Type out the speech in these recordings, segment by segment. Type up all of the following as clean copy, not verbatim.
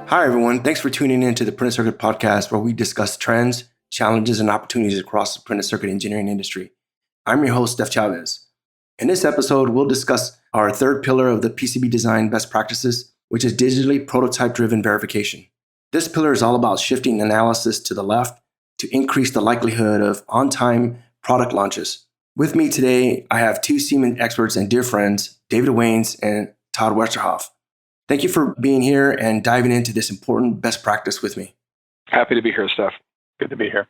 Hi, everyone. Thanks for tuning in to the Printed Circuit podcast, where we discuss trends, challenges, and opportunities across the printed circuit engineering industry. I'm your host, Steph Chavez. In this episode, we'll discuss our third pillar of the PCB design best practices, which is digitally prototype-driven verification. This pillar is all about shifting analysis to the left to increase the likelihood of on-time product launches. With me today, I have two Siemens experts and dear friends, David Waynes and Todd Westerhoff. Thank you for being here and diving into this important best practice with me. Happy to be here, Steph. Good to be here.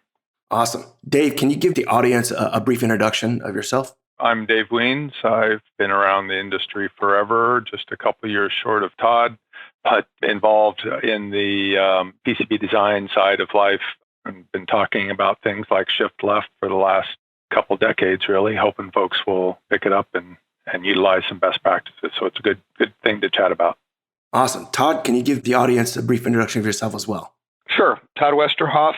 Awesome. Dave, can you give the audience a brief introduction of yourself? I'm Dave Waynes. I've been around the industry forever, just a couple of years short of Todd, but involved in the PCB design side of life and been talking about things like shift left for the last couple decades, really, hoping folks will pick it up and utilize some best practices. So it's a good thing to chat about. Awesome. Todd, can you give the audience a brief introduction of yourself as well? Sure. Todd Westerhoff.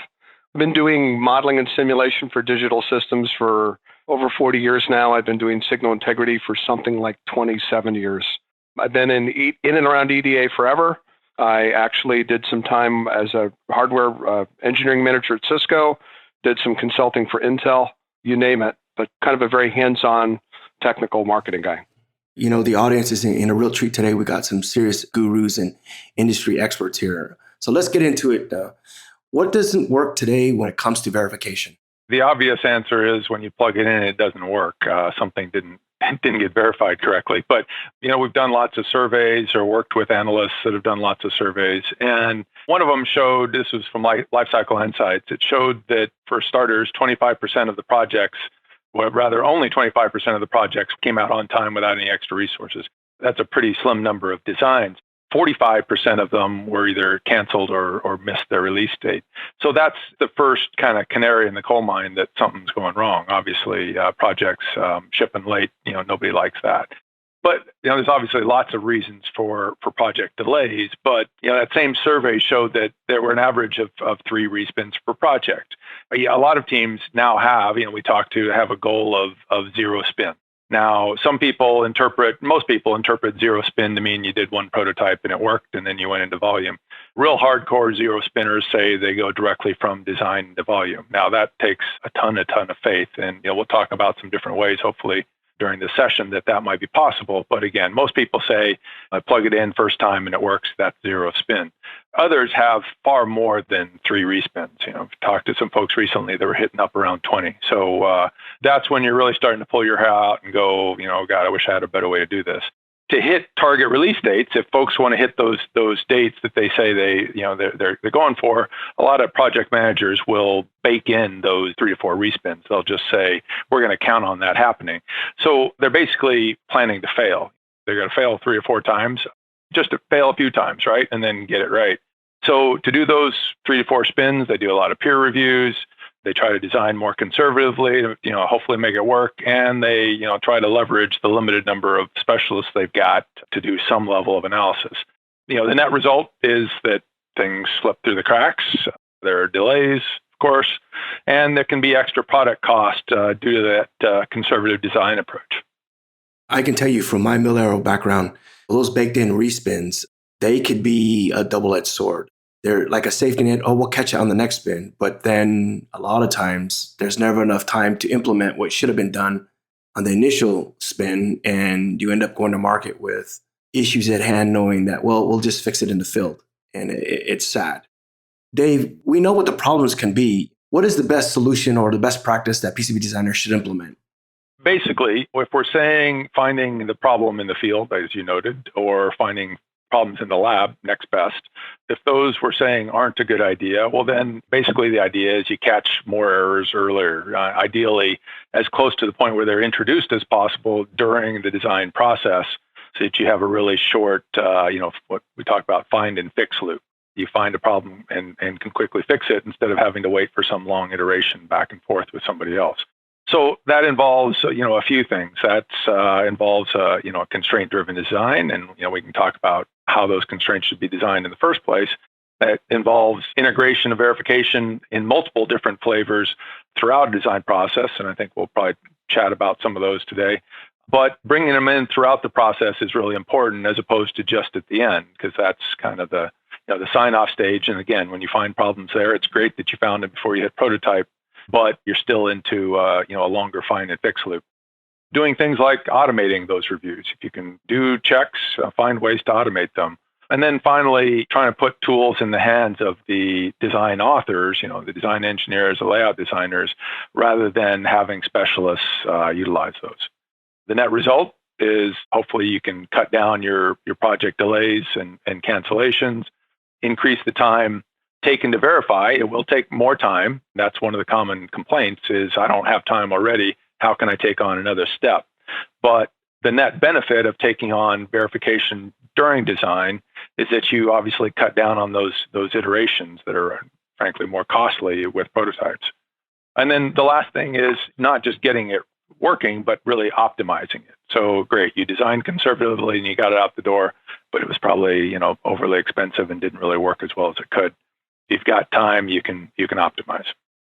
I've been doing modeling and simulation for digital systems for over 40 years now. I've been doing signal integrity for something like 27 years. I've been in and around EDA forever. I actually did some time as a hardware engineering manager at Cisco, did some consulting for Intel, you name it, but kind of a very hands-on technical marketing guy. You know, the audience is in a real treat today. We got some serious gurus and industry experts here. So let's get into it. What doesn't work today when it comes to verification? The obvious answer is when you plug it in, it doesn't work. Something didn't get verified correctly. But, we've done lots of surveys or worked with analysts that have done lots of surveys. And one of them showed, this was from Lifecycle Insights, it showed that for starters, 25% of the projects, well, rather only 25% of the projects came out on time without any extra resources. That's a pretty slim number of designs. 45% of them were either canceled or missed their release date. So that's the first kind of canary in the coal mine that something's going wrong. Obviously, projects shipping late, nobody likes that. But, there's obviously lots of reasons for project delays. But, that same survey showed that there were an average of 3 respins per project. A lot of teams now have, we talked to have a goal of 0 spin. Now, most people interpret 0 spin to mean you did one prototype and it worked and then you went into volume. Real hardcore 0 spinners say they go directly from design to volume. Now, that takes a ton of faith. And, we'll talk about some different ways, hopefully, during the session that might be possible. But again, most people say, I plug it in first time and it works, that's 0 spin. Others have far more than 3 respins. I've talked to some folks recently that were hitting up around 20. So that's when you're really starting to pull your hair out and go, God, I wish I had a better way to do this. To hit target release dates, if folks want to hit those dates that they say they're going for, a lot of project managers will bake in those 3 to 4 respins. They'll just say, we're going to count on that happening. So they're basically planning to fail. They're going to fail 3 or 4 times, just to fail a few times, right? And then get it right. So to do those 3 to 4 spins, they do a lot of peer reviews. They try to design more conservatively, hopefully make it work. And they, try to leverage the limited number of specialists they've got to do some level of analysis. The net result is that things slip through the cracks. There are delays, of course, and there can be extra product cost due to that conservative design approach. I can tell you from my Mil-Aero background, those baked-in respins, they could be a double-edged sword. They're like a safety net. Oh, we'll catch it on the next spin. But then a lot of times there's never enough time to implement what should have been done on the initial spin. And you end up going to market with issues at hand, knowing that, well, we'll just fix it in the field. And it's sad. Dave, we know what the problems can be. What is the best solution or the best practice that PCB designers should implement? Basically, if we're saying finding the problem in the field, as you noted, or finding problems in the lab, next best. If those we're saying aren't a good idea, well, then basically the idea is you catch more errors earlier, ideally as close to the point where they're introduced as possible during the design process, so that you have a really short, what we talk about find and fix loop. You find a problem and can quickly fix it instead of having to wait for some long iteration back and forth with somebody else. So that involves, a few things. That involves, a constraint-driven design, and we can talk about how those constraints should be designed in the first place. That involves integration of verification in multiple different flavors throughout a design process, and I think we'll probably chat about some of those today. But bringing them in throughout the process is really important, as opposed to just at the end, because that's kind of the the sign-off stage. And again, when you find problems there, it's great that you found it before you hit prototype, but you're still into a longer find and fix loop. Doing things like automating those reviews. If you can do checks, find ways to automate them. And then finally, trying to put tools in the hands of the design authors, the design engineers, the layout designers, rather than having specialists utilize those. The net result is hopefully you can cut down your project delays and cancellations, increase the time taken to verify. It will take more time. That's one of the common complaints is I don't have time already. How can I take on another step? But the net benefit of taking on verification during design is that you obviously cut down on those iterations that are frankly more costly with prototypes. And then the last thing is not just getting it working, but really optimizing it. So great, you designed conservatively and you got it out the door, but it was probably overly expensive and didn't really work as well as it could. If you've got time, you can optimize.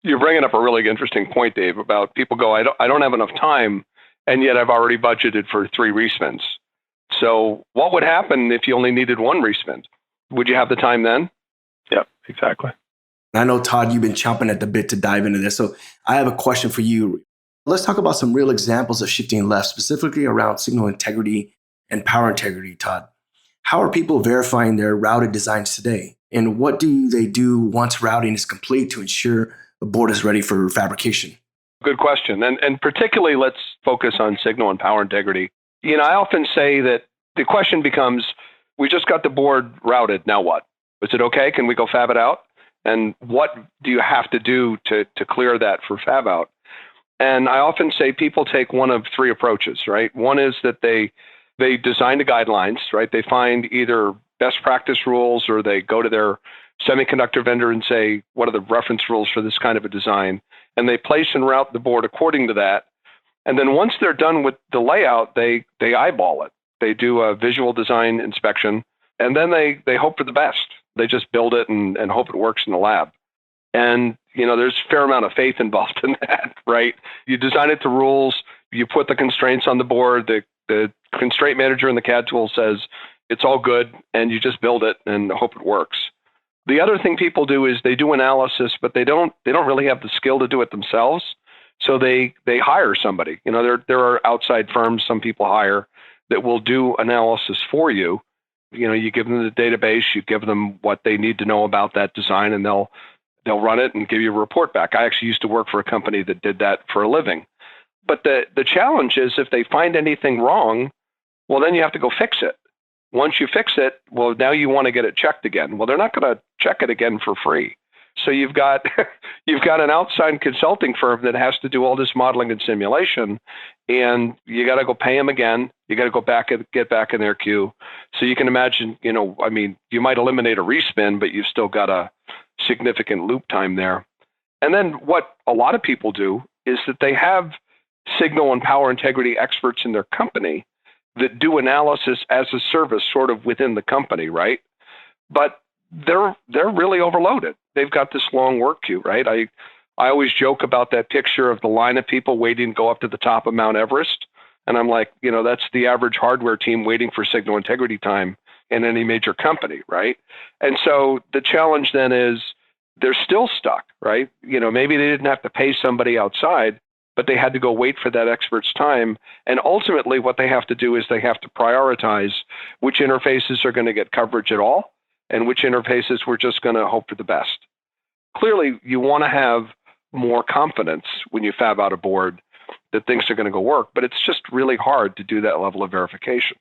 You're bringing up a really interesting point, Dave, about people go, I don't have enough time, and yet I've already budgeted for 3 respins. So what would happen if you only needed 1 respin? Would you have the time then? Yep, exactly. I know, Todd, you've been chomping at the bit to dive into this. So I have a question for you. Let's talk about some real examples of shifting left, specifically around signal integrity and power integrity, Todd. How are people verifying their routed designs today? And what do they do once routing is complete to ensure the board is ready for fabrication? Good question. And particularly, let's focus on signal and power integrity. I often say that the question becomes, we just got the board routed, now what? Is it okay? Can we go fab it out? And what do you have to do to clear that for fab out? And I often say people take one of 3 approaches, right? One is that they design the guidelines, right? They find either best practice rules or they go to their semiconductor vendor and say, what are the reference rules for this kind of a design? And they place and route the board according to that. And then once they're done with the layout, they eyeball it. They do a visual design inspection, and then they hope for the best. They just build it and hope it works in the lab. And, there's a fair amount of faith involved in that, right? You design it to rules, you put the constraints on the board, the constraint manager in the CAD tool says it's all good, and you just build it and hope it works. The other thing people do is they do analysis, but they don't really have the skill to do it themselves. So they hire somebody. There are outside firms some people hire that will do analysis for you. You give them the database, you give them what they need to know about that design, and they'll run it and give you a report back. I actually used to work for a company that did that for a living. But the challenge is if they find anything wrong, well, then you have to go fix it. Once you fix it, well, now you want to get it checked again. Well, they're not going to check it again for free. So you've got an outside consulting firm that has to do all this modeling and simulation, and you got to go pay them again. You got to go back and get back in their queue. So you can imagine, you might eliminate a respin, but you've still got a significant loop time there. And then what a lot of people do is that they have signal and power integrity experts in their company that do analysis as a service sort of within the company, right? But they're really overloaded. They've got this long work queue, right? I always joke about that picture of the line of people waiting to go up to the top of Mount Everest. And I'm like, that's the average hardware team waiting for signal integrity time in any major company, right? And so the challenge then is they're still stuck, right? Maybe they didn't have to pay somebody outside, but they had to go wait for that expert's time. And ultimately what they have to do is they have to prioritize which interfaces are going to get coverage at all and which interfaces we're just going to hope for the best. Clearly, you want to have more confidence when you fab out a board that things are going to go work, but it's just really hard to do that level of verification.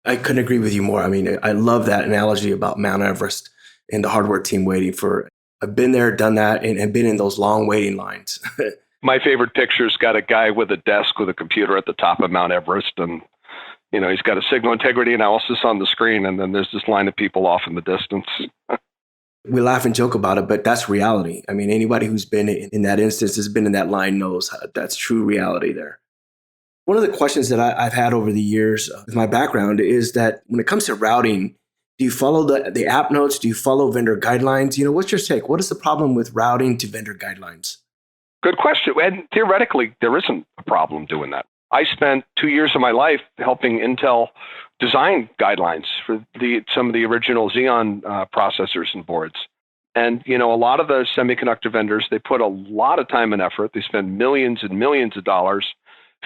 I couldn't agree with you more. I mean, I love that analogy about Mount Everest and the hardware team waiting for. I've been there, done that, and been in those long waiting lines. My favorite picture's got a guy with a desk with a computer at the top of Mount Everest, and he's got a signal integrity analysis on the screen, and then there's this line of people off in the distance. We laugh and joke about it, but that's reality. I mean, anybody who's been in that instance, has been in that line, knows that's true reality there. One of the questions that I've had over the years with my background is that when it comes to routing, do you follow the app notes? Do you follow vendor guidelines? What's your take? What is the problem with routing to vendor guidelines? Good question. And theoretically, there isn't a problem doing that. I spent 2 years of my life helping Intel design guidelines for some of the original Xeon processors and boards. And, a lot of the semiconductor vendors, they put a lot of time and effort. They spend millions and millions of dollars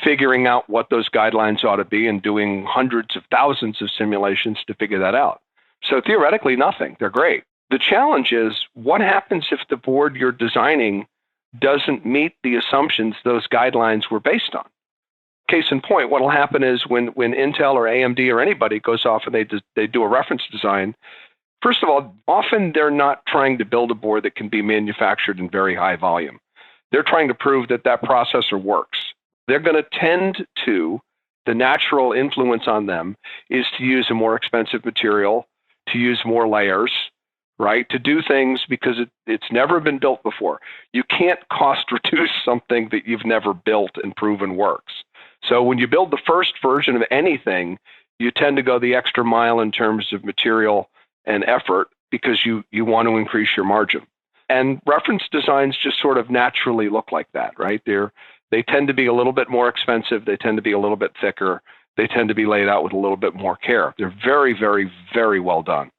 figuring out what those guidelines ought to be and doing hundreds of thousands of simulations to figure that out. So theoretically, nothing. They're great. The challenge is, what happens if the board you're designing doesn't meet the assumptions those guidelines were based on? Case in point, what will happen is when Intel or AMD or anybody goes off and they do a reference design, first of all, often they're not trying to build a board that can be manufactured in very high volume. They're trying to prove that processor works. They're going to tend to, the natural influence on them is to use a more expensive material, to use more layers, right? To do things because it's never been built before. You can't cost reduce something that you've never built and proven works. So when you build the first version of anything, you tend to go the extra mile in terms of material and effort because you want to increase your margin. And reference designs just sort of naturally look like that, right? They tend to be a little bit more expensive. They tend to be a little bit thicker. They tend to be laid out with a little bit more care. They're very, very, very well done.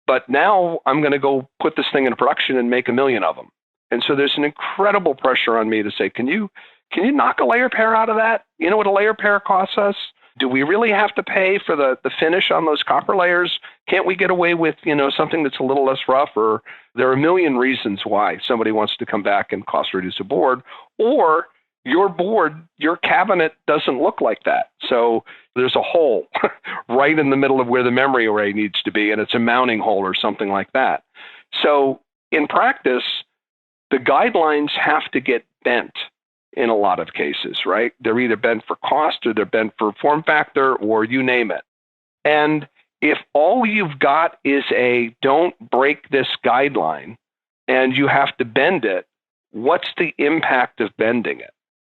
But now I'm going to go put this thing in production and make 1 million of them. And so there's an incredible pressure on me to say, can you knock a layer pair out of that? You know what a layer pair costs us? Do we really have to pay for the finish on those copper layers? Can't we get away with, something that's a little less rough? Or there are a million reasons why somebody wants to come back and cost reduce a board. Or your board, your cabinet doesn't look like that. So there's a hole right in the middle of where the memory array needs to be, and it's a mounting hole or something like that. So in practice, the guidelines have to get bent in a lot of cases, right? They're either bent for cost or they're bent for form factor or you name it. And if all you've got is a don't break this guideline and you have to bend it, what's the impact of bending it?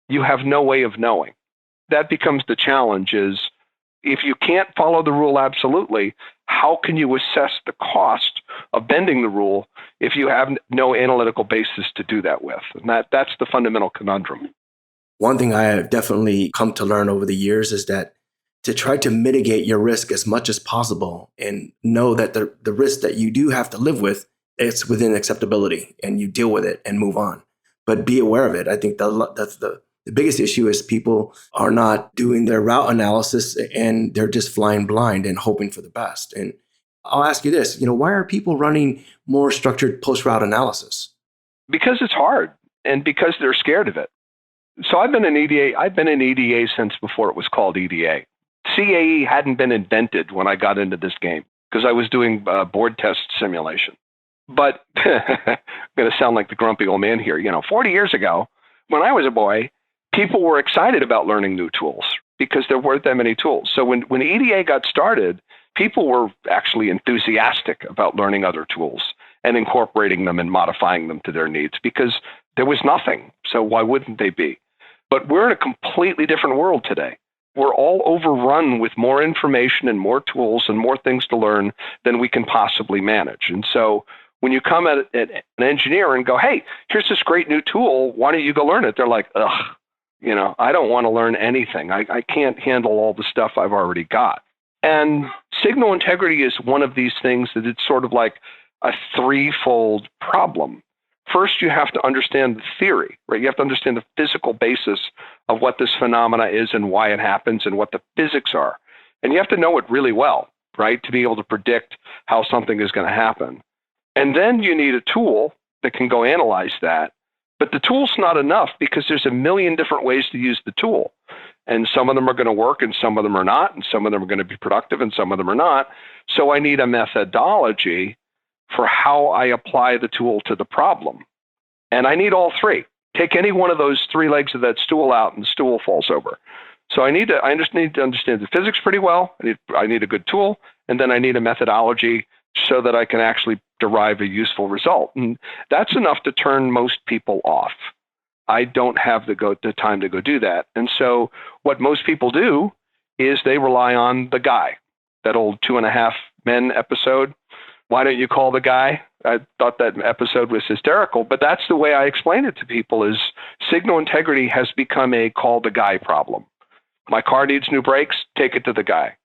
You have no way of knowing. That becomes the challenge is if you can't follow the rule absolutely, how can you assess the cost of bending the rule if you have no analytical basis to do that with? And that's the fundamental conundrum. One thing I have definitely come to learn over the years is that to try to mitigate your risk as much as possible and know that the risk that you do have to live with, it's within acceptability and you deal with it and move on. But be aware of it. I think that's the biggest issue is people are not doing their route analysis and they're just flying blind and hoping for the best. And I'll ask you this, why are people running more structured post-route analysis? Because it's hard and because they're scared of it. So I've been in EDA since before it was called EDA. CAE hadn't been invented when I got into this game because I was doing board test simulation. But I'm going to sound like the grumpy old man here. 40 years ago, when I was a boy, people were excited about learning new tools because there weren't that many tools. So when EDA got started, people were actually enthusiastic about learning other tools and incorporating them and modifying them to their needs because there was nothing. So why wouldn't they be? But we're in a completely different world today. We're all overrun with more information and more tools and more things to learn than we can possibly manage. And so when you come at an engineer and go, hey, here's this great new tool, why don't you go learn it? They're like, ugh, I don't want to learn anything. I can't handle all the stuff I've already got. And signal integrity is one of these things that it's sort of like a threefold problem. First, you have to understand the theory, right? You have to understand the physical basis of what this phenomena is and why it happens and what the physics are. And you have to know it really well, right, to be able to predict how something is going to happen. And then you need a tool that can go analyze that. But the tool's not enough because there's a million different ways to use the tool. And some of them are going to work and some of them are not. And some of them are going to be productive and some of them are not. So I need a methodology for how I apply the tool to the problem. And I need all three. Take any one of those three legs of that stool out and the stool falls over. So I just need to understand the physics pretty well. I need a good tool. And then I need a methodology so that I can actually derive a useful result. And that's enough to turn most people off. I don't have the time to go do that. And so what most people do is they rely on the guy, that old 2.5 Men episode. Why don't you call the guy? I thought that episode was hysterical, but that's the way I explain it to people is signal integrity has become a call the guy problem. My car needs new brakes, take it to the guy.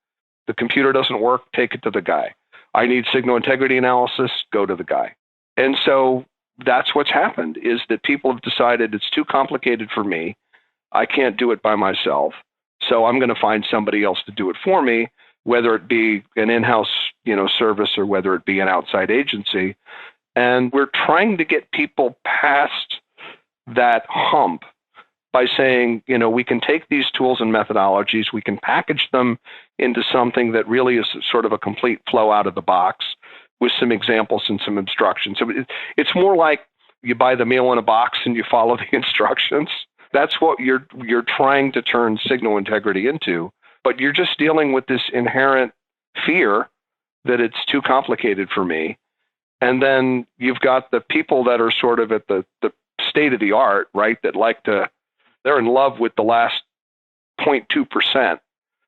The computer doesn't work, take it to the guy. I need signal integrity analysis, go to the guy. And so that's what's happened, is that people have decided it's too complicated for me. I can't do it by myself. So I'm going to find somebody else to do it for me, whether it be an in-house, service or whether it be an outside agency. And we're trying to get people past that hump by saying, we can take these tools and methodologies, we can package them into something that really is sort of a complete flow out of the box with some examples and some instructions. So it's more like you buy the meal in a box and you follow the instructions. That's what you're trying to turn signal integrity into, but you're just dealing with this inherent fear that it's too complicated for me. And then you've got the people that are sort of at the state of the art, right? That they're in love with the last 0.2%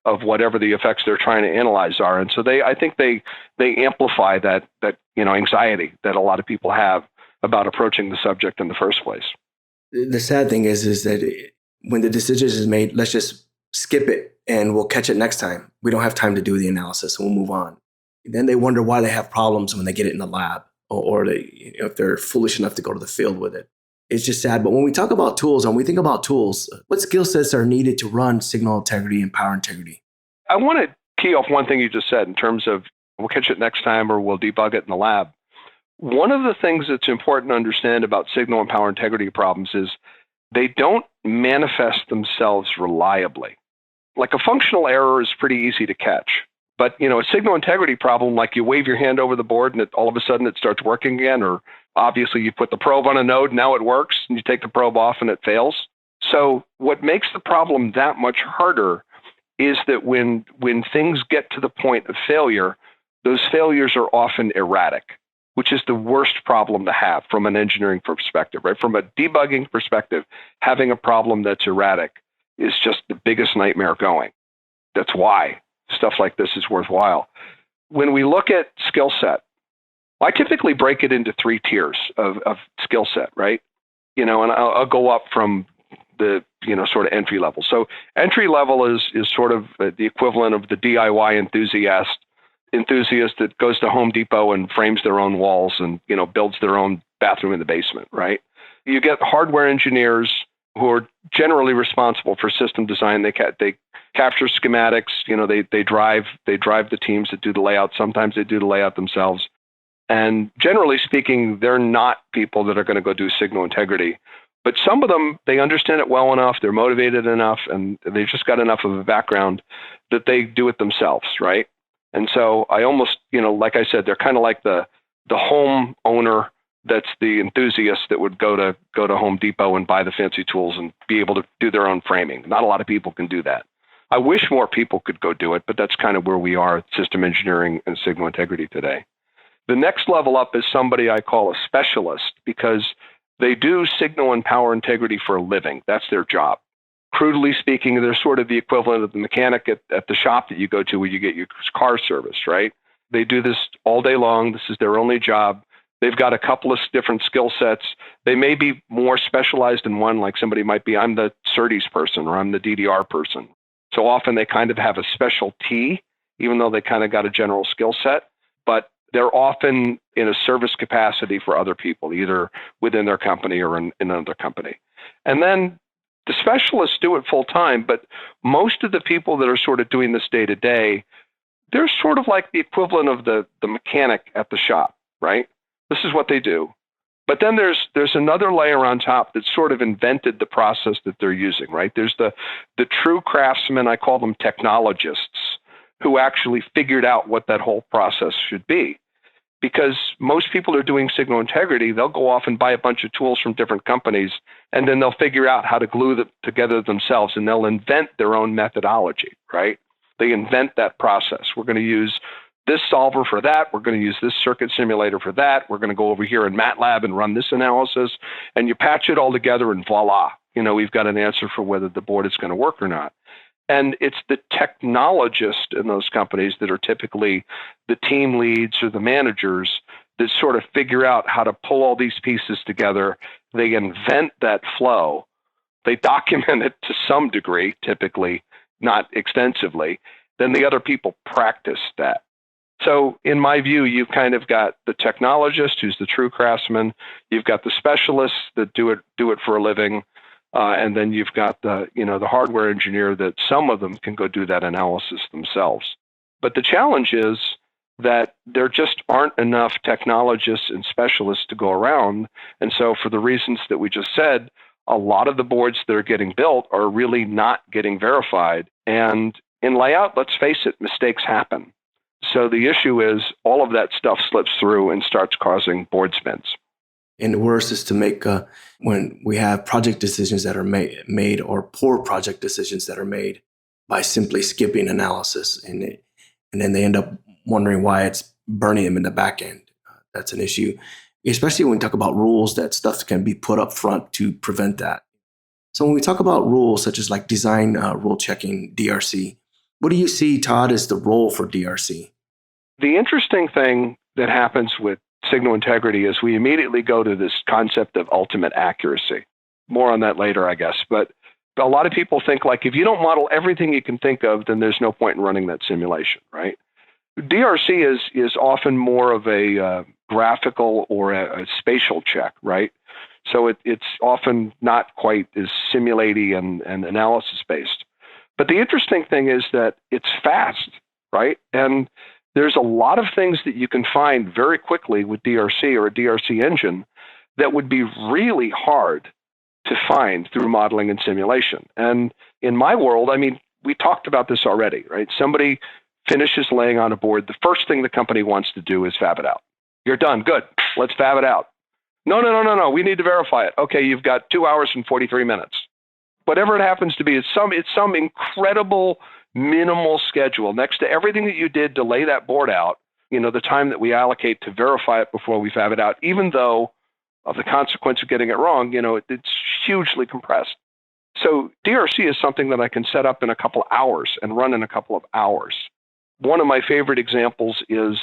of whatever the effects they're trying to analyze are. And so I think they amplify that anxiety that a lot of people have about approaching the subject in the first place. The sad thing is that when the decision is made, let's just skip it and we'll catch it next time. We don't have time to do the analysis. We'll move on. Then they wonder why they have problems when they get it in the lab, or if they're foolish enough to go to the field with it. It's just sad. But when we talk about tools and we think about tools, what skill sets are needed to run signal integrity and power integrity? I want to key off one thing you just said in terms of we'll catch it next time or we'll debug it in the lab. One of the things that's important to understand about signal and power integrity problems is they don't manifest themselves reliably. Like a functional error is pretty easy to catch. But, a signal integrity problem, like you wave your hand over the board and all of a sudden it starts working again, or obviously you put the probe on a node, now it works, and you take the probe off and it fails. So what makes the problem that much harder is that when things get to the point of failure, those failures are often erratic, which is the worst problem to have from an engineering perspective, right? From a debugging perspective, having a problem that's erratic is just the biggest nightmare going. That's why stuff like this is worthwhile. When we look at skill set, I typically break it into 3 tiers of skill set, right? And I'll go up from the, sort of entry level. So entry level is sort of the equivalent of the DIY enthusiast that goes to Home Depot and frames their own walls and, builds their own bathroom in the basement, right? You get hardware engineers who are generally responsible for system design. They capture schematics, they drive the teams that do the layout. Sometimes they do the layout themselves. And generally speaking, they're not people that are going to go do signal integrity. But some of them, they understand it well enough, they're motivated enough, and they've just got enough of a background that they do it themselves, right? And so I almost, like I said, they're kind of like the home owner that's the enthusiast that would go to Home Depot and buy the fancy tools and be able to do their own framing. Not a lot of people can do that. I wish more people could go do it, but that's kind of where we are, system engineering and signal integrity today. The next level up is somebody I call a specialist because they do signal and power integrity for a living. That's their job. Crudely speaking, they're sort of the equivalent of the mechanic at the shop that you go to where you get your car serviced, right? They do this all day long. This is their only job. They've got a couple of different skill sets. They may be more specialized in one, like somebody might be, I'm the SerDes person or I'm the DDR person. So often they kind of have a specialty, even though they kind of got a general skill set, but they're often in a service capacity for other people, either within their company or in another company. And then the specialists do it full time, but most of the people that are sort of doing this day to day, they're sort of like the equivalent of the mechanic at the shop, right? This is what they do. But then there's another layer on top that sort of invented the process that they're using, right? There's the true craftsmen, I call them technologists, who actually figured out what that whole process should be. Because most people are doing signal integrity, they'll go off and buy a bunch of tools from different companies, and then they'll figure out how to glue them together themselves, and they'll invent their own methodology, right? They invent that process. We're going to use this solver for that. We're going to use this circuit simulator for that. We're going to go over here in MATLAB and run this analysis, and you patch it all together, and voila, we've got an answer for whether the board is going to work or not. And it's the technologists in those companies that are typically the team leads or the managers that sort of figure out how to pull all these pieces together. They invent that flow. They document it to some degree, typically, not extensively, then the other people practice that. So in my view, you've kind of got the technologist who's the true craftsman, you've got the specialists that do it for a living, and then you've got the hardware engineer that some of them can go do that analysis themselves. But the challenge is that there just aren't enough technologists and specialists to go around. And so for the reasons that we just said, a lot of the boards that are getting built are really not getting verified. And in layout, let's face it, mistakes happen. So the issue is all of that stuff slips through and starts causing board spins. And the worst is to make when we have project decisions that are made or poor project decisions that are made by simply skipping analysis. And then they end up wondering why it's burning them in the back end. That's an issue, especially when we talk about rules, that stuff can be put up front to prevent that. So when we talk about rules such as like design rule checking, DRC, what do you see, Todd, as the role for DRC? The interesting thing that happens with signal integrity is we immediately go to this concept of ultimate accuracy. More on that later, I guess. But a lot of people think like if you don't model everything you can think of, then there's no point in running that simulation, right? DRC is often more of a graphical or a spatial check, right? So it's often not quite as simulaty and analysis based. But the interesting thing is that it's fast, right? And there's a lot of things that you can find very quickly with DRC or a DRC engine that would be really hard to find through modeling and simulation. And in my world, I mean, we talked about this already, right? Somebody finishes laying on a board. The first thing the company wants to do is fab it out. You're done. Good. Let's fab it out. No. We need to verify it. Okay, you've got 2 hours and 43 minutes. Whatever it happens to be, it's some incredible minimal schedule next to everything that you did to lay that board out, the time that we allocate to verify it before we fab it out, even though of the consequence of getting it wrong, it's hugely compressed. So DRC is something that I can set up in a couple of hours and run in a couple of hours. One of my favorite examples is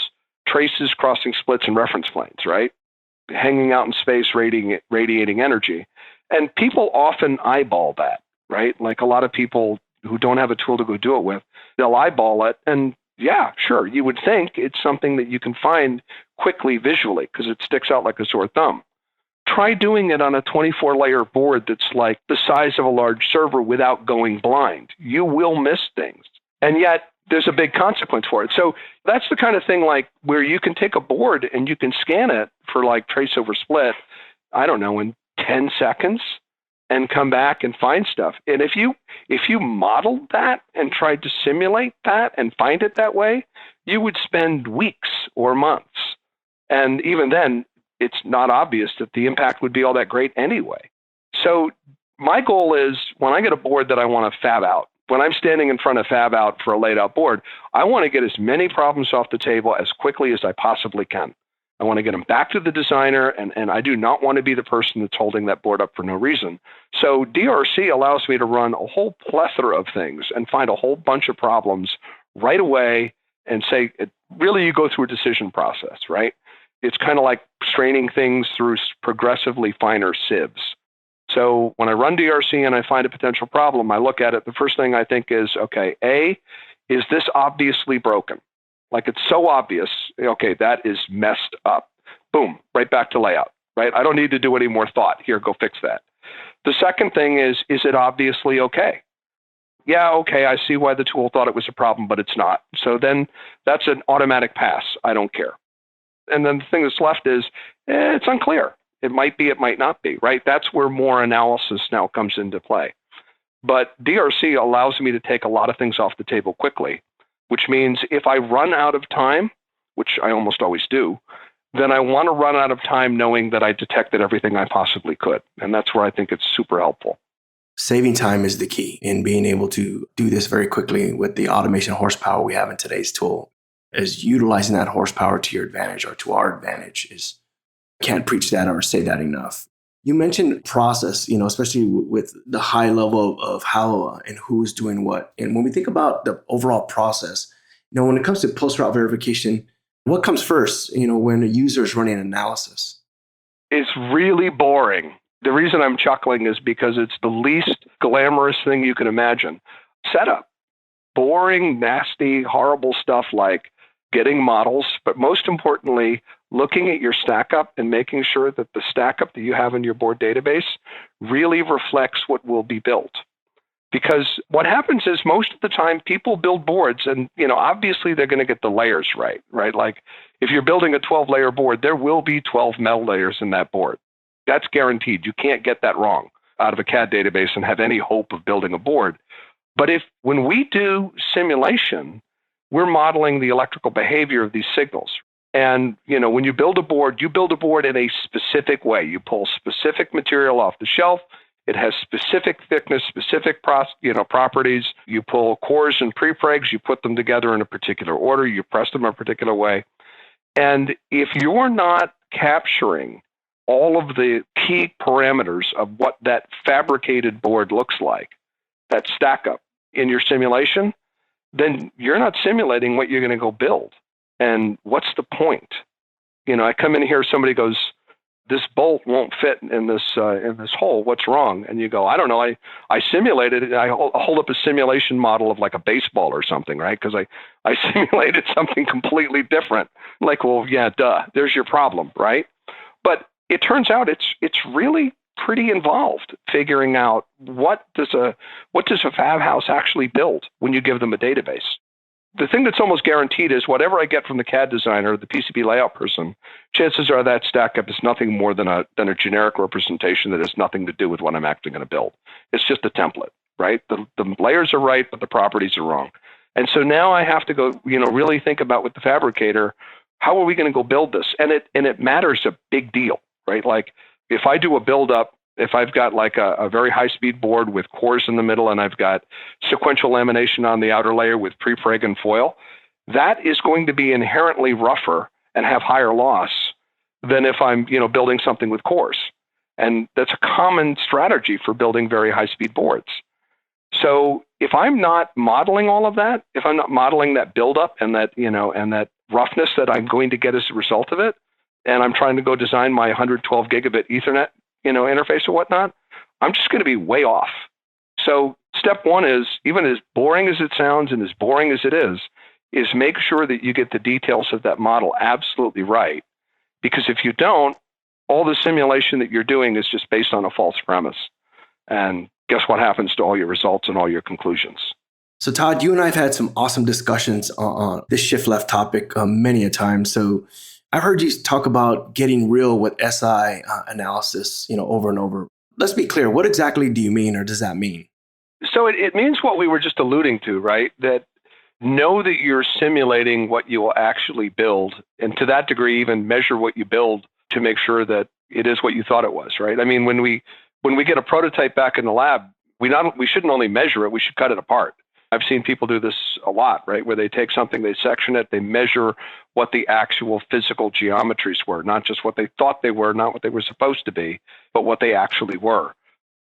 traces crossing splits and reference planes, right? Hanging out in space, radiating energy. And people often eyeball that, right? Like a lot of people who don't have a tool to go do it with, they'll eyeball it. And yeah, sure, you would think it's something that you can find quickly visually because it sticks out like a sore thumb. Try doing it on a 24-layer board that's like the size of a large server without going blind. You will miss things. And yet, there's a big consequence for it. So that's the kind of thing like where you can take a board and you can scan it for like trace over split, I don't know, in 10 seconds and come back and find stuff. And if you modeled that and tried to simulate that and find it that way, you would spend weeks or months. And even then, it's not obvious that the impact would be all that great anyway. So my goal is when I get a board that I want to fab out, when I'm standing in front of fab out for a laid out board, I want to get as many problems off the table as quickly as I possibly can. I want to get them back to the designer, and I do not want to be the person that's holding that board up for no reason. So DRC allows me to run a whole plethora of things and find a whole bunch of problems right away and say, really, you go through a decision process, right? It's kind of like straining things through progressively finer sieves. So when I run DRC and I find a potential problem, I look at it. The first thing I think is, okay, A, is this obviously broken? Like it's so obvious, okay, that is messed up. Boom, right back to layout, right? I don't need to do any more thought. Here, go fix that. The second thing is it obviously okay? Yeah, okay, I see why the tool thought it was a problem, but it's not. So then that's an automatic pass. I don't care. And then the thing that's left is, it's unclear. It might be, it might not be, right? That's where more analysis now comes into play. But DRC allows me to take a lot of things off the table quickly, which means if I run out of time, which I almost always do, then I want to run out of time knowing that I detected everything I possibly could. And that's where I think it's super helpful. Saving time is the key in being able to do this very quickly with the automation horsepower we have in today's tool. Is utilizing that horsepower to your advantage or to our advantage is, can't preach that or say that enough. You mentioned process, especially with the high level of how and who's doing what. And when we think about the overall process, when it comes to post-route verification, what comes first, when a user is running analysis? It's really boring. The reason I'm chuckling is because it's the least glamorous thing you can imagine. Setup. boring, nasty, horrible stuff like getting models, but most importantly, looking at your stack up and making sure that the stack up that you have in your board database really reflects what will be built. Because what happens is most of the time people build boards and, obviously they're going to get the layers right? Like if you're building a 12-layer board, there will be 12 metal layers in that board. That's guaranteed. You can't get that wrong out of a CAD database and have any hope of building a board. But when we do simulation, we're modeling the electrical behavior of these signals. And, when you build a board in a specific way. You pull specific material off the shelf. It has specific thickness, specific properties. You pull cores and prepregs, you put them together in a particular order, you press them a particular way. And if you're not capturing all of the key parameters of what that fabricated board looks like, that stack up in your simulation, then you're not simulating what you're going to go build. And what's the point? I come in here, somebody goes, this bolt won't fit in this hole. What's wrong? And you go, I don't know. I simulated it. I hold up a simulation model of like a baseball or something, right? Because I simulated something completely different. Like, well, yeah, duh. There's your problem, right? But it turns out it's really pretty involved figuring out what does a fab house actually build when you give them a database. The thing that's almost guaranteed is whatever I get from the CAD designer, the PCB layout person, chances are that stack up is nothing more than a generic representation that has nothing to do with what I'm actually going to build. It's just a template, right? The layers are right, but the properties are wrong. And so now I have to go, really think about with the fabricator, how are we going to go build this? And it matters a big deal, right? Like if I do a build up, if I've got like a very high-speed board with cores in the middle and I've got sequential lamination on the outer layer with prepreg and foil, that is going to be inherently rougher and have higher loss than if I'm building something with cores. And that's a common strategy for building very high-speed boards. So if I'm not modeling all of that, if I'm not modeling that buildup and that and that roughness that I'm going to get as a result of it, and I'm trying to go design my 112 gigabit Ethernet interface or whatnot, I'm just going to be way off. So step one is, even as boring as it sounds and as boring as it is make sure that you get the details of that model absolutely right. Because if you don't, all the simulation that you're doing is just based on a false premise. And guess what happens to all your results and all your conclusions? So Todd, you and I have had some awesome discussions on this shift left topic many a time. So I've heard you talk about getting real with SI analysis, over and over. Let's be clear. What exactly do you mean, or does that mean? So it means what we were just alluding to, right? That know that you're simulating what you will actually build, and to that degree, even measure what you build to make sure that it is what you thought it was, right? I mean, when we get a prototype back in the lab, we shouldn't only measure it; we should cut it apart. I've seen people do this a lot, right? Where they take something, they section it, they measure what the actual physical geometries were, not just what they thought they were, not what they were supposed to be, but what they actually were.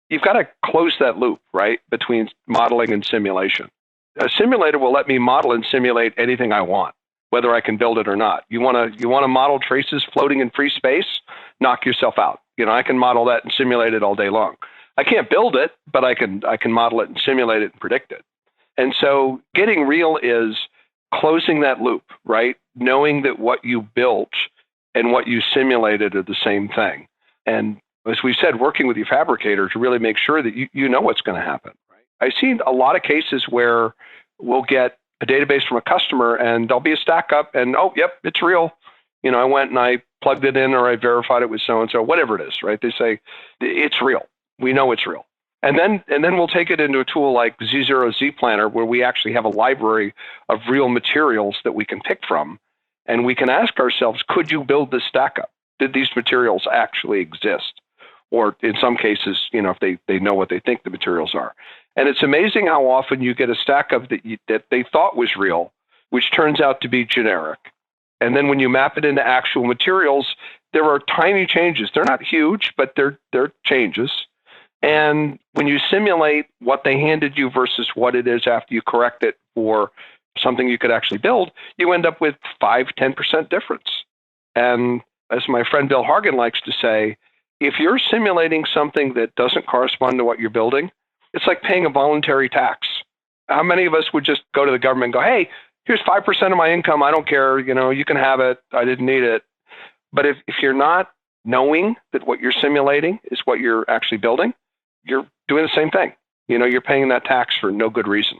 You've got to close that loop, right, between modeling and simulation. A simulator will let me model and simulate anything I want, whether I can build it or not. You want to model traces floating in free space? Knock yourself out. I can model that and simulate it all day long. I can't build it, but I can model it and simulate it and predict it. And so getting real is closing that loop, right? Knowing that what you built and what you simulated are the same thing. And as we said, working with your fabricator to really make sure that you know what's going to happen. Right? I've seen a lot of cases where we'll get a database from a customer and there'll be a stack up and, oh, yep, it's real. I went and I plugged it in or I verified it with so-and-so, whatever it is, right? They say, it's real. We know it's real. And then we'll take it into a tool like Z0Z Planner, where we actually have a library of real materials that we can pick from. And we can ask ourselves, could you build this stack up? Did these materials actually exist? Or in some cases, if they know what they think the materials are. And it's amazing how often you get a stack up that they thought was real, which turns out to be generic. And then when you map it into actual materials, there are tiny changes. They're not huge, but they're changes. And when you simulate what they handed you versus what it is after you correct it for something you could actually build, you end up with 5-10% difference. And as my friend Bill Hargan likes to say, if you're simulating something that doesn't correspond to what you're building, it's like paying a voluntary tax. How many of us would just go to the government and go, hey, here's 5% of my income. I don't care. You can have it. I didn't need it. But if you're not knowing that what you're simulating is what you're actually building, you're doing the same thing. You're paying that tax for no good reason.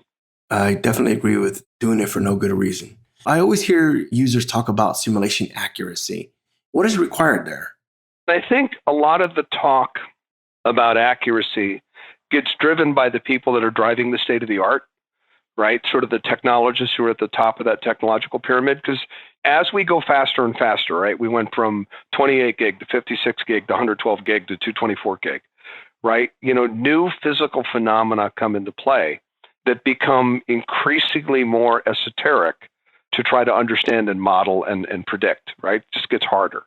I definitely agree with doing it for no good reason. I always hear users talk about simulation accuracy. What is required there? I think a lot of the talk about accuracy gets driven by the people that are driving the state of the art, right? Sort of the technologists who are at the top of that technological pyramid. Because as we go faster and faster, right, we went from 28 gig to 56 gig to 112 gig to 224 gig, right? New physical phenomena come into play that become increasingly more esoteric to try to understand and model and predict, right? It just gets harder.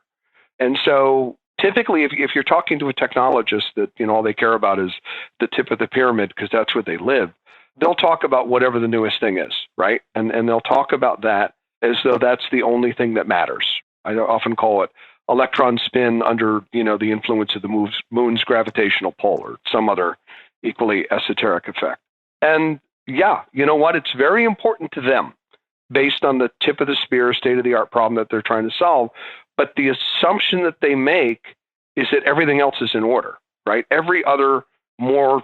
And so typically, if you're talking to a technologist that, all they care about is the tip of the pyramid because that's where they live, they'll talk about whatever the newest thing is, right? And they'll talk about that as though that's the only thing that matters. I often call it electron spin under, the influence of the moon's gravitational pull or some other equally esoteric effect. And yeah, you know what? It's very important to them based on the tip of the spear, state-of-the-art problem that they're trying to solve. But the assumption that they make is that everything else is in order, right? Every other more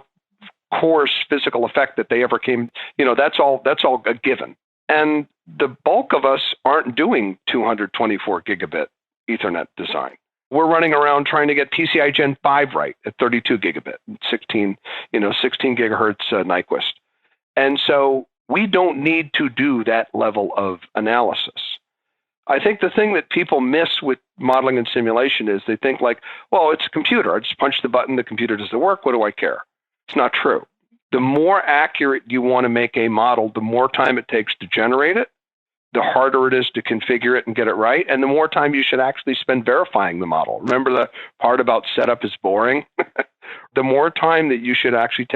coarse physical effect that they ever came, that's all a given. And the bulk of us aren't doing 224 gigabit Ethernet design. We're running around trying to get PCI Gen 5 right at 32 gigabit, 16 gigahertz Nyquist. And so we don't need to do that level of analysis. I think the thing that people miss with modeling and simulation is they think like, well, it's a computer. I just punch the button, the computer does the work. What do I care? It's not true. The more accurate you want to make a model, the more time it takes to generate it, the harder it is to configure it and get it right, and the more time you should actually spend verifying the model. Remember the part about setup is boring? The more time that you should actually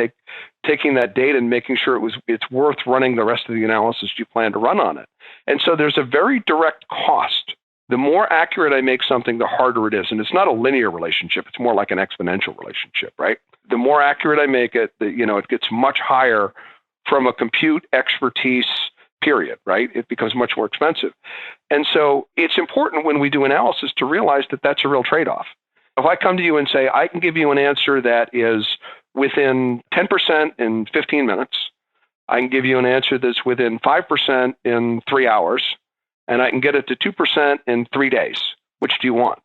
taking that data and making sure it's worth running the rest of the analysis you plan to run on it. And so there's a very direct cost. The more accurate I make something, the harder it is. And it's not a linear relationship. It's more like an exponential relationship, right? The more accurate I make it, it gets much higher from a compute expertise period, right? It becomes much more expensive. And so it's important when we do analysis to realize that that's a real trade-off. If I come to you and say, I can give you an answer that is within 10% in 15 minutes, I can give you an answer that's within 5% in 3 hours, and I can get it to 2% in 3 days. Which do you want?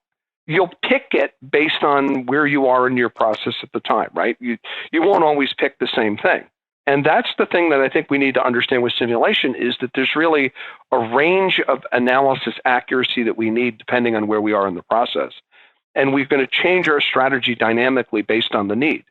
You'll pick it based on where you are in your process at the time, right? You won't always pick the same thing. And that's the thing that I think we need to understand with simulation is that there's really a range of analysis accuracy that we need depending on where we are in the process. And we're going to change our strategy dynamically based on the need.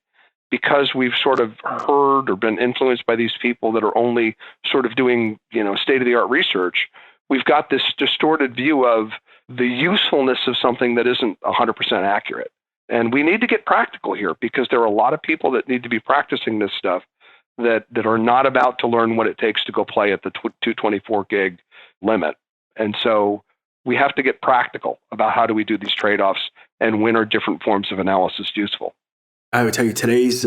Because we've sort of heard or been influenced by these people that are only sort of doing, state-of-the-art research, we've got this distorted view of the usefulness of something that isn't 100% accurate. And we need to get practical here because there are a lot of people that need to be practicing this stuff that are not about to learn what it takes to go play at the 224 gig limit. And so we have to get practical about how do we do these trade-offs and when are different forms of analysis useful. I would tell you today's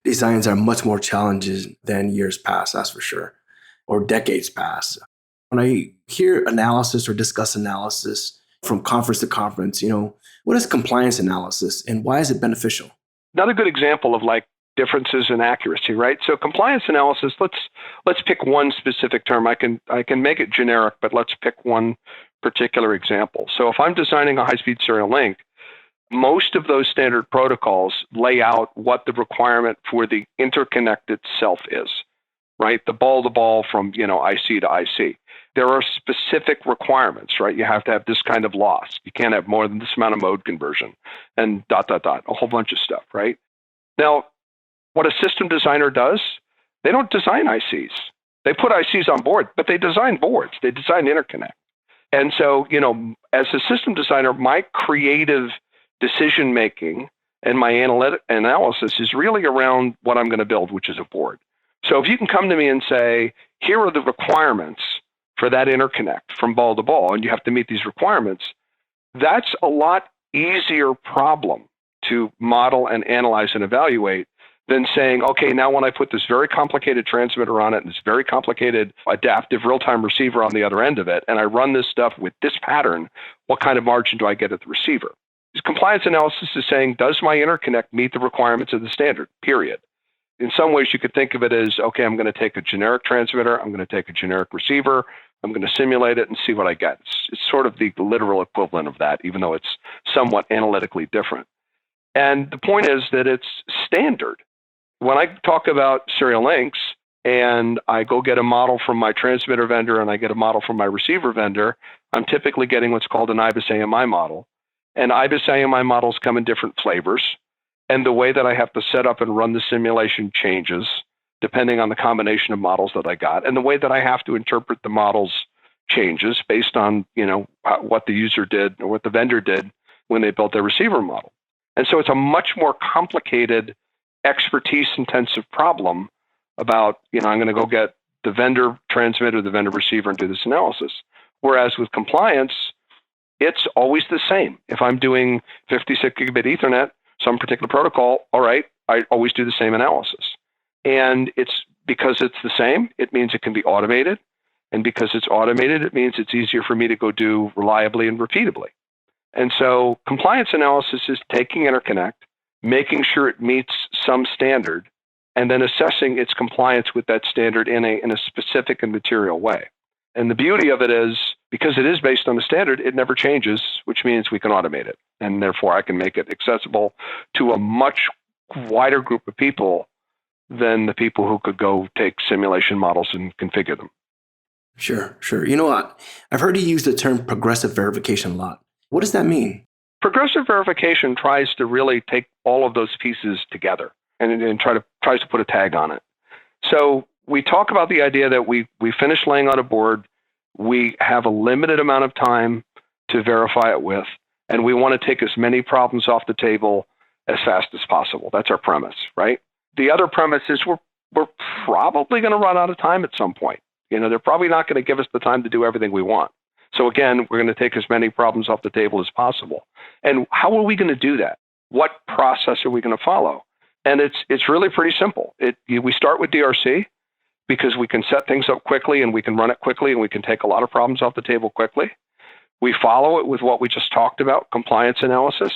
designs are much more challenging than years past, that's for sure, or decades past. When I hear analysis or discuss analysis from conference to conference, what is compliance analysis and why is it beneficial? Another good example of like differences in accuracy, right? So compliance analysis, let's pick one specific term. I can make it generic, but let's pick one particular example. So if I'm designing a high-speed serial link, most of those standard protocols lay out what the requirement for the interconnect itself is, right? The ball from, IC to IC. There are specific requirements, right? You have to have this kind of loss. You can't have more than this amount of mode conversion and ... a whole bunch of stuff, right? Now, what a system designer does, they don't design ICs. They put ICs on board, but they design boards. They design interconnect. And so, as a system designer, my creative decision-making and my analysis is really around what I'm going to build, which is a board. So if you can come to me and say, here are the requirements for that interconnect from ball to ball, and you have to meet these requirements, that's a lot easier problem to model and analyze and evaluate than saying, okay, now when I put this very complicated transmitter on it and this very complicated adaptive real-time receiver on the other end of it, and I run this stuff with this pattern, what kind of margin do I get at the receiver? This compliance analysis is saying, does my interconnect meet the requirements of the standard, period? In some ways, you could think of it as, okay, I'm going to take a generic transmitter, I'm going to take a generic receiver, I'm going to simulate it and see what I get. It's sort of the literal equivalent of that, even though it's somewhat analytically different. And the point is that it's standard. When I talk about serial links and I go get a model from my transmitter vendor and I get a model from my receiver vendor, I'm typically getting what's called an IBIS AMI model. And IBIS AMI models come in different flavors. And the way that I have to set up and run the simulation changes depending on the combination of models that I got. And the way that I have to interpret the models changes based on, what the user did or what the vendor did when they built their receiver model. And so it's a much more complicated, expertise-intensive problem about, I'm going to go get the vendor transmitter, the vendor receiver, and do this analysis. Whereas with compliance, it's always the same. If I'm doing 56 gigabit Ethernet, some particular protocol, all right, I always do the same analysis. And it's because it's the same, it means it can be automated. And because it's automated, it means it's easier for me to go do reliably and repeatably. And so compliance analysis is taking interconnect, making sure it meets some standard, and then assessing its compliance with that standard in a specific and material way. And the beauty of it is, because it is based on the standard, it never changes, which means we can automate it. And therefore, I can make it accessible to a much wider group of people than the people who could go take simulation models and configure them. Sure. I've heard you use the term progressive verification a lot. What does that mean? Progressive verification tries to really take all of those pieces together and tries to put a tag on it. So we talk about the idea that we finish laying out a board, we have a limited amount of time to verify it with, and we want to take as many problems off the table as fast as possible. That's our premise, right? The other premise is we're probably going to run out of time at some point. They're probably not going to give us the time to do everything we want. So again, we're going to take as many problems off the table as possible. And how are we going to do that? What process are we going to follow? And it's really pretty simple. We start with DRC because we can set things up quickly and we can run it quickly and we can take a lot of problems off the table quickly. We follow it with what we just talked about, compliance analysis,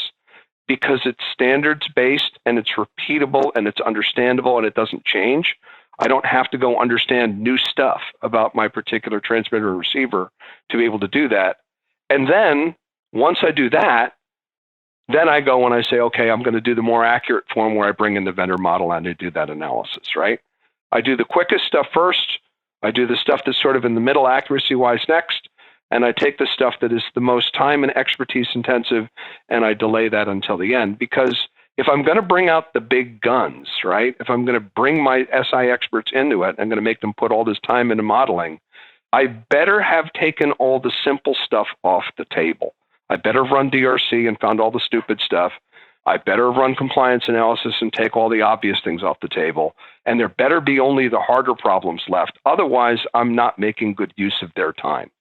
because it's standards-based and it's repeatable and it's understandable and it doesn't change. I don't have to go understand new stuff about my particular transmitter and receiver to be able to do that. And then once I do that, then I go and I say, okay, I'm going to do the more accurate form where I bring in the vendor model and I do that analysis, right? I do the quickest stuff first. I do the stuff that's sort of in the middle accuracy-wise next. And I take the stuff that is the most time and expertise intensive and I delay that until the end. Because if I'm going to bring out the big guns, right? If I'm going to bring my SI experts into it, I'm going to make them put all this time into modeling, I better have taken all the simple stuff off the table. I better have run DRC and found all the stupid stuff. I better have run compliance analysis and take all the obvious things off the table. And there better be only the harder problems left. Otherwise, I'm not making good use of their time.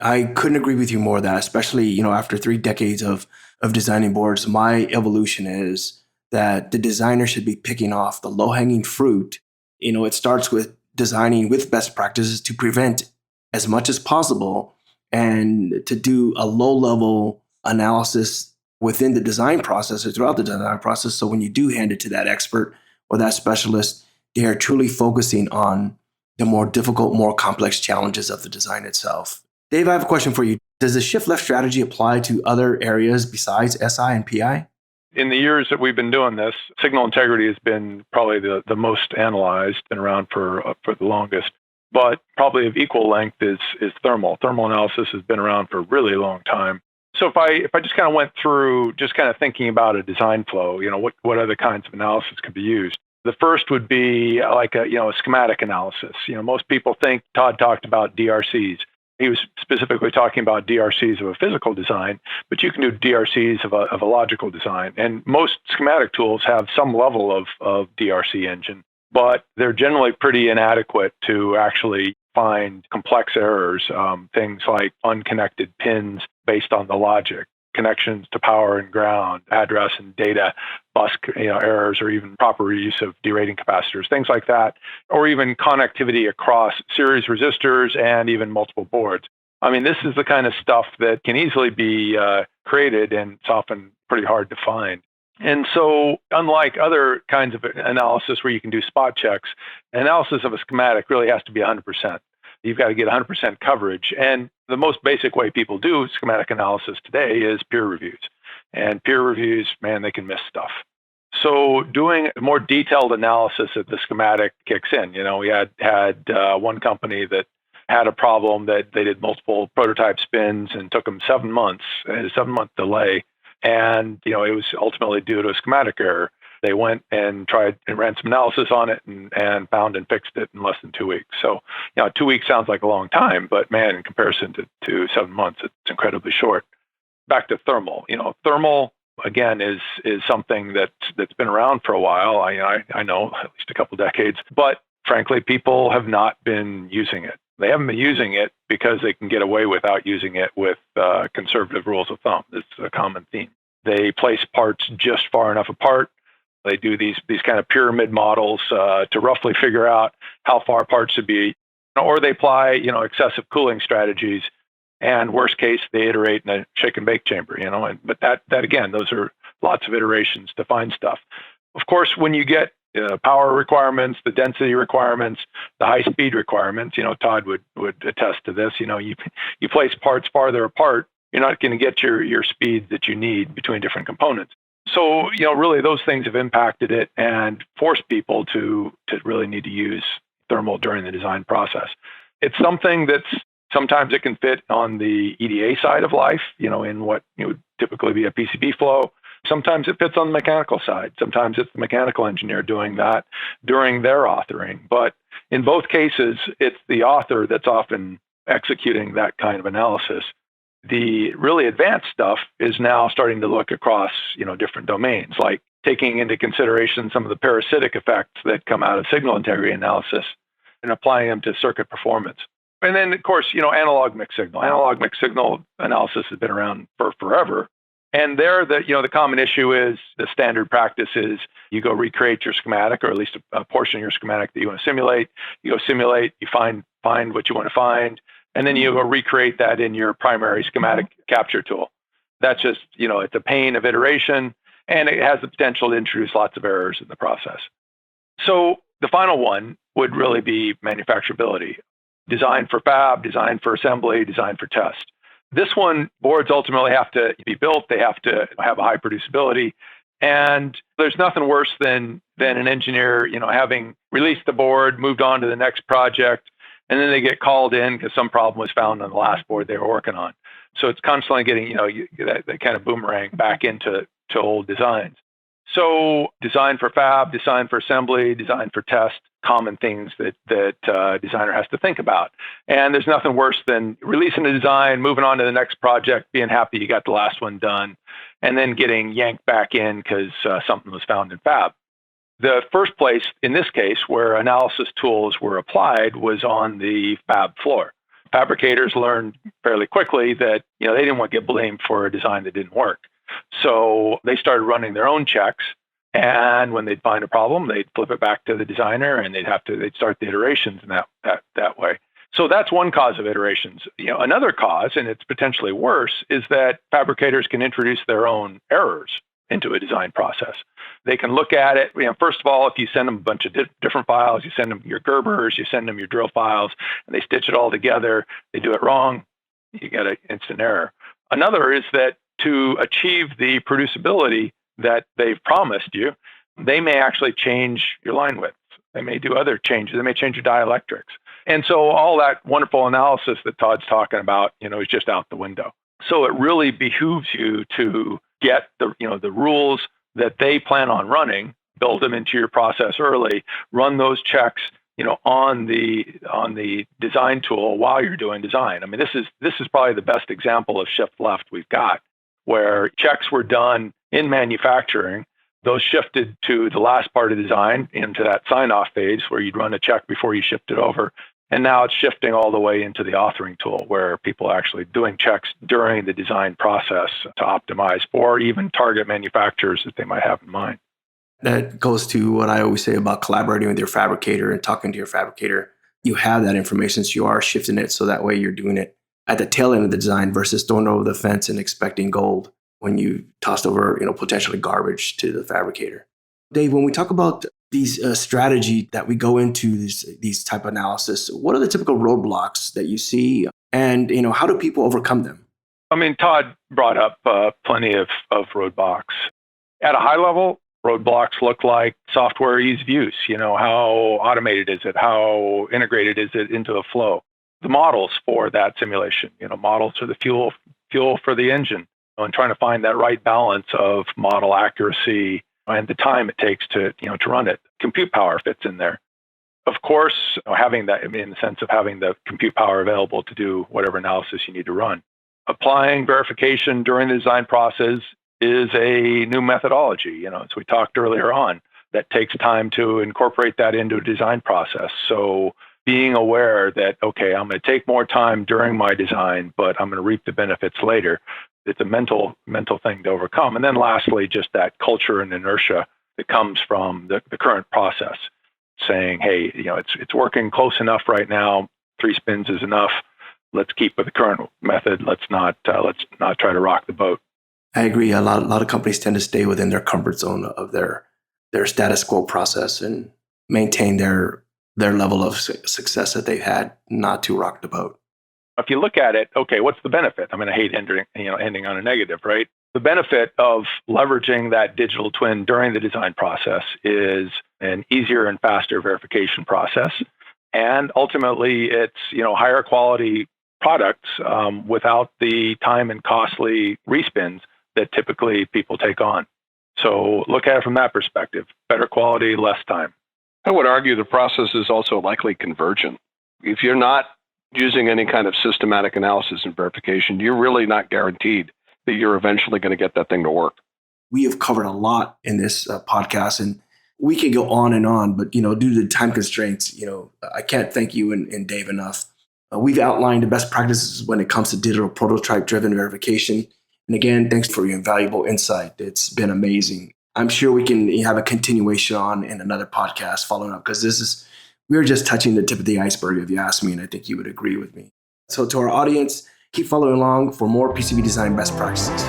I couldn't agree with you more of that, especially, after 3 decades of designing boards. My evolution is that the designer should be picking off the low-hanging fruit. It starts with designing with best practices to prevent as much as possible and to do a low-level analysis within the design process or throughout the design process. So when you do hand it to that expert or that specialist, they are truly focusing on the more difficult, more complex challenges of the design itself. Dave, I have a question for you. Does the shift left strategy apply to other areas besides SI and PI? In the years that we've been doing this, signal integrity has been probably the most analyzed, been around for the longest. But probably of equal length is thermal. Thermal analysis has been around for a really long time. So if I just kind of went through just kind of thinking about a design flow, what other kinds of analysis could be used? The first would be like a schematic analysis. Most people think Todd talked about DRCs. He was specifically talking about DRCs of a physical design, but you can do DRCs of a logical design. And most schematic tools have some level of DRC engine, but they're generally pretty inadequate to actually find complex errors, things like unconnected pins based on the logic. connections to power and ground, address and data, bus errors, or even proper use of derating capacitors, things like that, or even connectivity across series resistors and even multiple boards. I mean, this is the kind of stuff that can easily be created, and it's often pretty hard to find. And so, unlike other kinds of analysis where you can do spot checks, analysis of a schematic really has to be 100%. You've got to get 100% coverage. And the most basic way people do schematic analysis today is peer reviews. And peer reviews, man, they can miss stuff. So doing a more detailed analysis of the schematic kicks in. We had one company that had a problem that they did multiple prototype spins and took them 7 months, a 7-month delay. And, it was ultimately due to a schematic error. They went and tried and ran some analysis on it and found and fixed it in less than 2 weeks. So, 2 weeks sounds like a long time, but man, in comparison to 7 months, it's incredibly short. Back to thermal. Thermal, again, is something that's been around for a while. I know at least a couple decades, but frankly, people have not been using it. They haven't been using it because they can get away without using it with conservative rules of thumb. It's a common theme. They place parts just far enough apart. They do these kind of pyramid models to roughly figure out how far parts should be, or they apply excessive cooling strategies. And worst case, they iterate in a shake and bake chamber. But that again, those are lots of iterations to find stuff. Of course, when you get power requirements, the density requirements, the high speed requirements, Todd would attest to this. You place parts farther apart, you're not going to get your speed that you need between different components. So, really those things have impacted it and forced people to really need to use thermal during the design process. It's something that's sometimes it can fit on the EDA side of life, in what would typically be a PCB flow. Sometimes it fits on the mechanical side. Sometimes it's the mechanical engineer doing that during their authoring. But in both cases, it's the author that's often executing that kind of analysis. The really advanced stuff is now starting to look across, different domains, like taking into consideration some of the parasitic effects that come out of signal integrity analysis and applying them to circuit performance. And then, of course, analog mixed signal. Analog mixed signal analysis has been around for forever. And there, the common issue is the standard practice is you go recreate your schematic, or at least a portion of your schematic that you want to simulate. You go simulate, you find what you want to find, and then you go recreate that in your primary schematic capture tool. That's just, it's a pain of iteration, and it has the potential to introduce lots of errors in the process. So the final one would really be manufacturability. Design for fab, design for assembly, design for test. This one, boards ultimately have to be built. They have to have a high producibility. And there's nothing worse than an engineer, having released the board, moved on to the next project, and then they get called in because some problem was found on the last board they were working on. So it's constantly getting, that kind of boomerang back into old designs. So design for fab, design for assembly, design for test, common things that a designer has to think about. And there's nothing worse than releasing a design, moving on to the next project, being happy you got the last one done, and then getting yanked back in because something was found in fab. The first place, in this case, where analysis tools were applied was on the fab floor. Fabricators learned fairly quickly that they didn't want to get blamed for a design that didn't work. So they started running their own checks, and when they'd find a problem, they'd flip it back to the designer, and they'd start the iterations in that way. So that's one cause of iterations. Another cause, and it's potentially worse, is that fabricators can introduce their own errors into a design process. They can look at it. First of all, if you send them a bunch of different files, you send them your Gerbers, you send them your drill files, and they stitch it all together, they do it wrong, you get an instant error. Another is that to achieve the producibility that they've promised you, they may actually change your line width. They may do other changes. They may change your dielectrics. And so all that wonderful analysis that Todd's talking about, is just out the window. So it really behooves you to get the rules that they plan on running, build them into your process early, run those checks, on the design tool while you're doing design. I mean, this is probably the best example of shift left we've got, where checks were done in manufacturing. Those shifted to the last part of design into that sign-off phase where you'd run a check before you shipped it over. And now it's shifting all the way into the authoring tool where people are actually doing checks during the design process to optimize for even target manufacturers that they might have in mind. That goes to what I always say about collaborating with your fabricator and talking to your fabricator. You have that information, so you are shifting it so that way you're doing it at the tail end of the design versus throwing over the fence and expecting gold when you tossed over, potentially garbage to the fabricator. Dave, when we talk about these strategy that we go into these type of analysis, what are the typical roadblocks that you see, and how do people overcome them? I mean, Todd brought up plenty of roadblocks. At a high level, roadblocks look like software ease of use. How automated is it? How integrated is it into the flow? The models for that simulation, models are the fuel for the engine, and trying to find that right balance of model accuracy and the time it takes to run it. Compute power fits in there. Of course, having that in the sense of having the compute power available to do whatever analysis you need to run. Applying verification during the design process is a new methodology, as we talked earlier on, that takes time to incorporate that into a design process. So being aware that, okay, I'm going to take more time during my design, but I'm going to reap the benefits later. It's a mental thing to overcome. And then lastly, just that culture and inertia that comes from the current process, saying, hey, it's working close enough right now. 3 spins is enough. Let's keep with the current method. Let's not try to rock the boat. I agree. A lot of companies tend to stay within their comfort zone of their status quo process and maintain their level of success that they've had, not to rock the boat. If you look at it, okay, what's the benefit? I'm going to hate ending on a negative, right? The benefit of leveraging that digital twin during the design process is an easier and faster verification process. And ultimately, it's higher quality products without the time and costly respins that typically people take on. So look at it from that perspective. Better quality, less time. I would argue the process is also likely convergent. If you're not using any kind of systematic analysis and verification, you're really not guaranteed that you're eventually going to get that thing to work. We have covered a lot in this podcast, and we can go on, but due to the time constraints, I can't thank you and Dave enough. We've outlined the best practices when it comes to digital prototype-driven verification. And again, thanks for your invaluable insight. It's been amazing. I'm sure we can have a continuation on in another podcast following up, because we're just touching the tip of the iceberg, if you ask me, and I think you would agree with me. So to our audience, keep following along for more PCB design best practices.